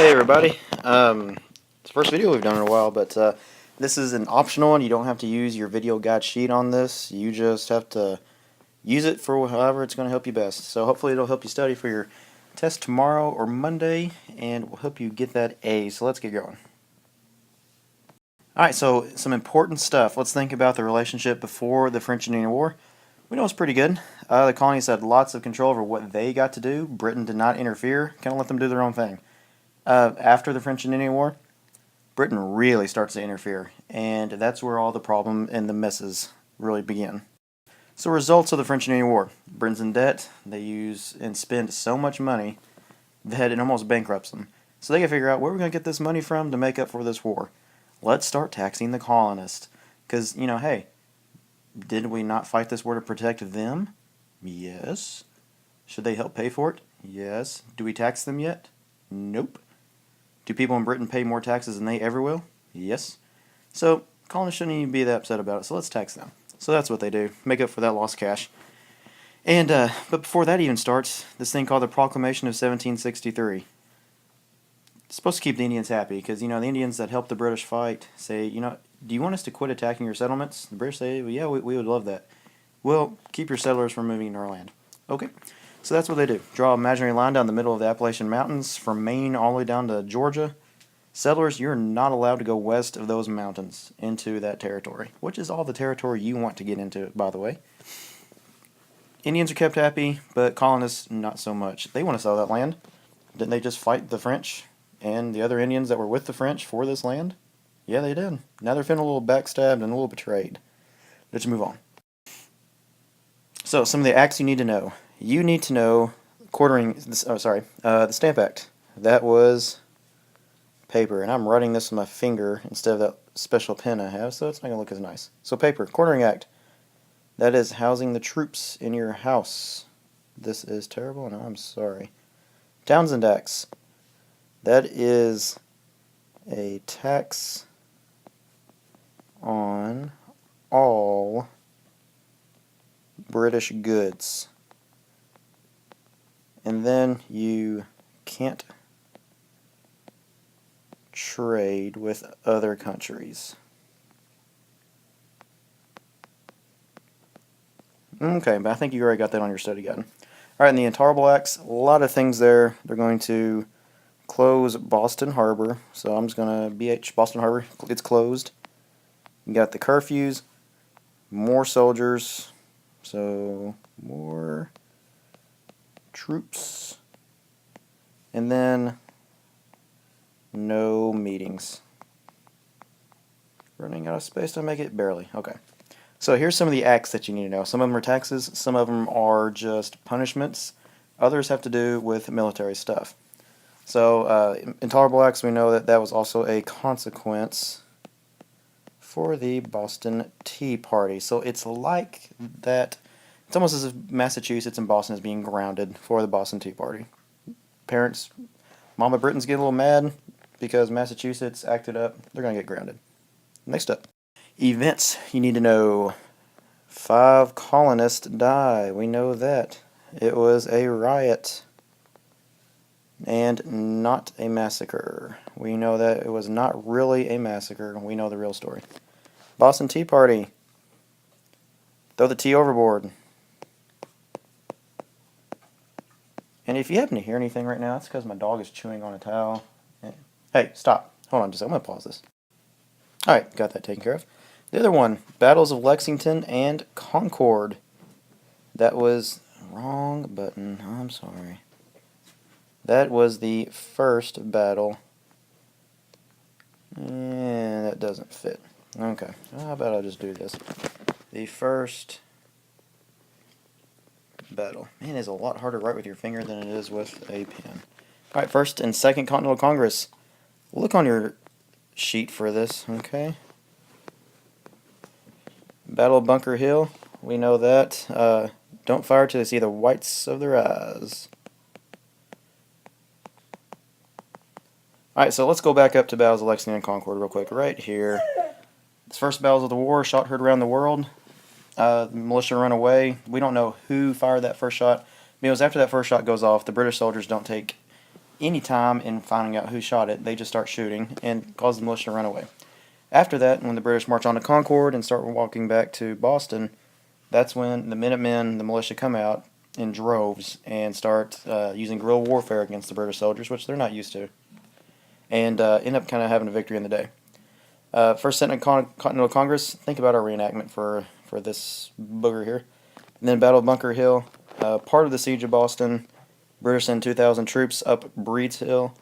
Hey everybody, it's the first video we've done in a while, but this is an optional one. You don't have to use your video guide sheet on this. You just have to use it for however it's going to help you best. So hopefully it'll help you study for your test tomorrow or Monday, and will help you get that A. So let's get going. Alright, so some important stuff. Let's think about the relationship before the French and Indian War. We know it's pretty good. The colonies had lots of control over what they got to do. Britain did not interfere, kind of let them do their own thing. After the French and Indian War, Britain really starts to interfere, and that's where all the problem and the messes really begin. So results of the French and Indian War. Britain's in debt. They use and spend so much money that it almost bankrupts them. So they gotta figure out where we're going to get this money from to make up for this war. Let's start taxing the colonists. Because, hey, did we not fight this war to protect them? Yes. Should they help pay for it? Yes. Do we tax them yet? Nope. Do people in Britain pay more taxes than they ever will? Yes. So, colonists shouldn't even be that upset about it, so let's tax them. So that's what they do, make up for that lost cash. And, but before that even starts, this thing called the Proclamation of 1763. It's supposed to keep the Indians happy, because, the Indians that helped the British fight say, do you want us to quit attacking your settlements? The British say, well, yeah, we would love that. Well, keep your settlers from moving into our land. Okay. So that's what they do. Draw an imaginary line down the middle of the Appalachian Mountains from Maine all the way down to Georgia. Settlers, you're not allowed to go west of those mountains into that territory, which is all the territory you want to get into, by the way. Indians are kept happy, but colonists, not so much. They want to sell that land. Didn't they just fight the French and the other Indians that were with the French for this land? Yeah, they did. Now they're feeling a little backstabbed and a little betrayed. Let's move on. So, some of the acts you need to know. You need to know the Stamp Act. That was paper, and I'm writing this with my finger instead of that special pen I have, so it's not going to look as nice. So paper. Quartering Act. That is housing the troops in your house. This is terrible, and I'm sorry. Townsend Acts. That is a tax on all British goods. And then you can't trade with other countries. Okay, but I think you already got that on your study guide. Alright, in the Intolerable Acts, a lot of things there. They're going to close Boston Harbor. So I'm just going to BH Boston Harbor. It's closed. You got the curfews. More soldiers. So more troops. And then no meetings. Running out of space to make it? Barely. Okay. So here's some of the acts that you need to know. Some of them are taxes. Some of them are just punishments. Others have to do with military stuff. So Intolerable Acts, we know that that was also a consequence for the Boston Tea Party. So it's like that. It's almost as if Massachusetts and Boston is being grounded for the Boston Tea Party. Parents, Mama Britain's getting a little mad because Massachusetts acted up. They're going to get grounded. Next up. Events you need to know. 5 colonists die. We know that. It was a riot and not a massacre. We know that it was not really a massacre. We know the real story. Boston Tea Party. Throw the tea overboard. And if you happen to hear anything right now, it's because my dog is chewing on a towel. Hey, stop. Hold on just a second. I'm going to pause this. Alright, got that taken care of. The other one, Battles of Lexington and Concord. That was wrong button. I'm sorry. That was the first battle. And that doesn't fit. Okay, how about I just do this? The first battle. Man, it's a lot harder to write with your finger than it is with a pen. Alright, First and Second Continental Congress. Look on your sheet for this, okay? Battle of Bunker Hill. We know that. Don't fire till they see the whites of their eyes. Alright, so let's go back up to Battles of Lexington and Concord real quick. Right here. It's first battles of the war, shot heard around the world. The militia run away. We don't know who fired that first shot. It was after that first shot goes off, the British soldiers don't take any time in finding out who shot it. They just start shooting and cause the militia to run away. After that, when the British march on to Concord and start walking back to Boston, that's when the Minutemen, the militia, come out in droves and start using guerrilla warfare against the British soldiers, which they're not used to, and end up kind of having a victory in the day. First Senate Continental Congress, think about our reenactment for this booger here. And then Battle of Bunker Hill, part of the Siege of Boston. British send 2,000 troops up Breed's Hill,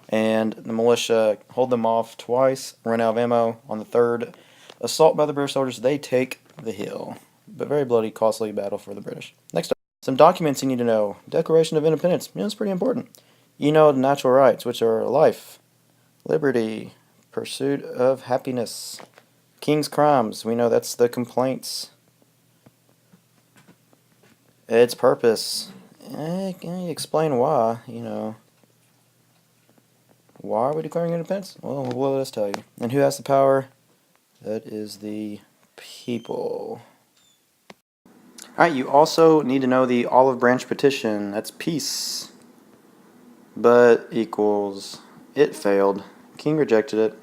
and the militia hold them off twice, run out of ammo. On the third assault by the British soldiers, they take the hill. But very bloody, costly battle for the British. Next up, some documents you need to know. Declaration of Independence, it's pretty important. You know the natural rights, which are life, liberty, pursuit of happiness. King's crimes, we know that's the complaints. Its purpose, can you explain why, Why are we declaring independence? Well, let us tell you. And who has the power? That is the people. Alright, you also need to know the olive branch petition. That's peace. But equals, it failed. King rejected it.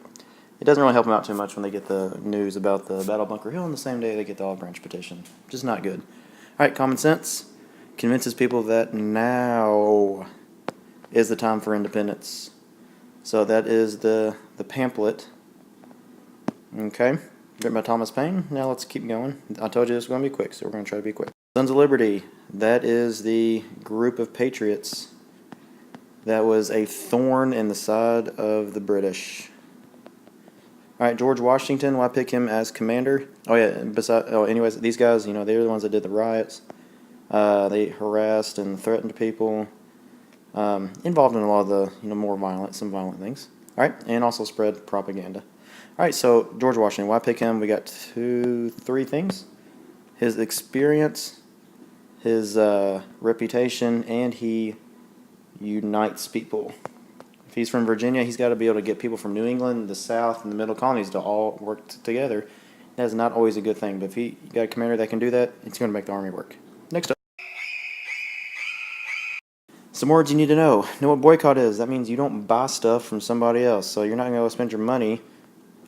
It doesn't really help them out too much when they get the news about the Battle of Bunker Hill on the same day they get the olive branch petition. Just not good. Alright, common sense convinces people that now is the time for independence. So that is the pamphlet. Okay, written by Thomas Paine. Now let's keep going. I told you this was going to be quick, so we're going to try to be quick. Sons of Liberty. That is the group of patriots that was a thorn in the side of the British. Alright, George Washington, why pick him as commander? Anyways, these guys, they're the ones that did the riots. They harassed and threatened people. Involved in a lot of the, more some violent things. Alright, and also spread propaganda. Alright, so George Washington, why pick him? We got 3 things. His experience, his reputation, and he unites people. If he's from Virginia, he's got to be able to get people from New England, the South, and the Middle Colonies to all work together. That's not always a good thing, but if you got a commander that can do that, it's going to make the army work. Next up. Some words you need to know. Know what boycott is. That means you don't buy stuff from somebody else. So you're not going to spend your money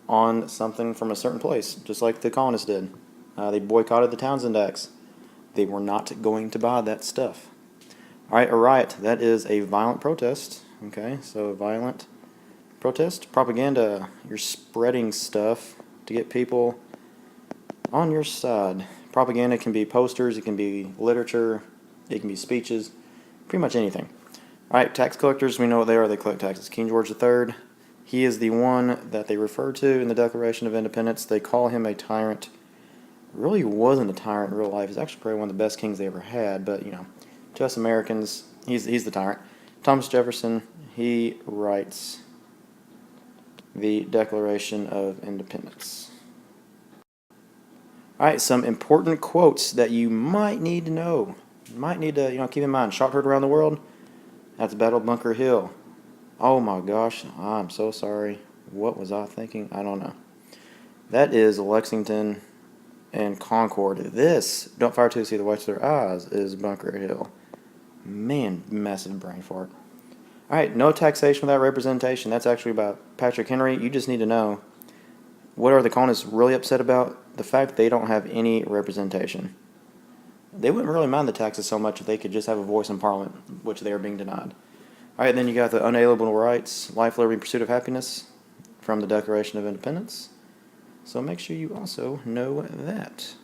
on something from a certain place, just like the colonists did. They boycotted the Townsend Acts. They were not going to buy that stuff. Alright, a riot. That is a violent protest. Okay, so violent protest. Propaganda. You're spreading stuff to get people on your side. Propaganda can be posters, it can be literature, it can be speeches, pretty much anything. Alright, tax collectors, we know what they are. They collect taxes. King George III, he is the one that they refer to in the Declaration of Independence. They call him a tyrant. Really wasn't a tyrant in real life. He's actually probably one of the best kings they ever had, but, to us Americans, he's the tyrant. Thomas Jefferson, he writes the Declaration of Independence. Alright, some important quotes that you might need to know. You might need to, keep in mind. Shot heard around the world. That's Battle of Bunker Hill. Oh my gosh, I'm so sorry. What was I thinking? I don't know. That is Lexington and Concord. This, don't fire to see the whites of their eyes, is Bunker Hill. Man, massive brain fart. Alright, no taxation without representation. That's actually about Patrick Henry. You just need to know, what are the colonists really upset about? The fact they don't have any representation. They wouldn't really mind the taxes so much if they could just have a voice in Parliament, which they are being denied. Alright, then you got the unalienable rights, life, liberty, and pursuit of happiness from the Declaration of Independence. So make sure you also know that.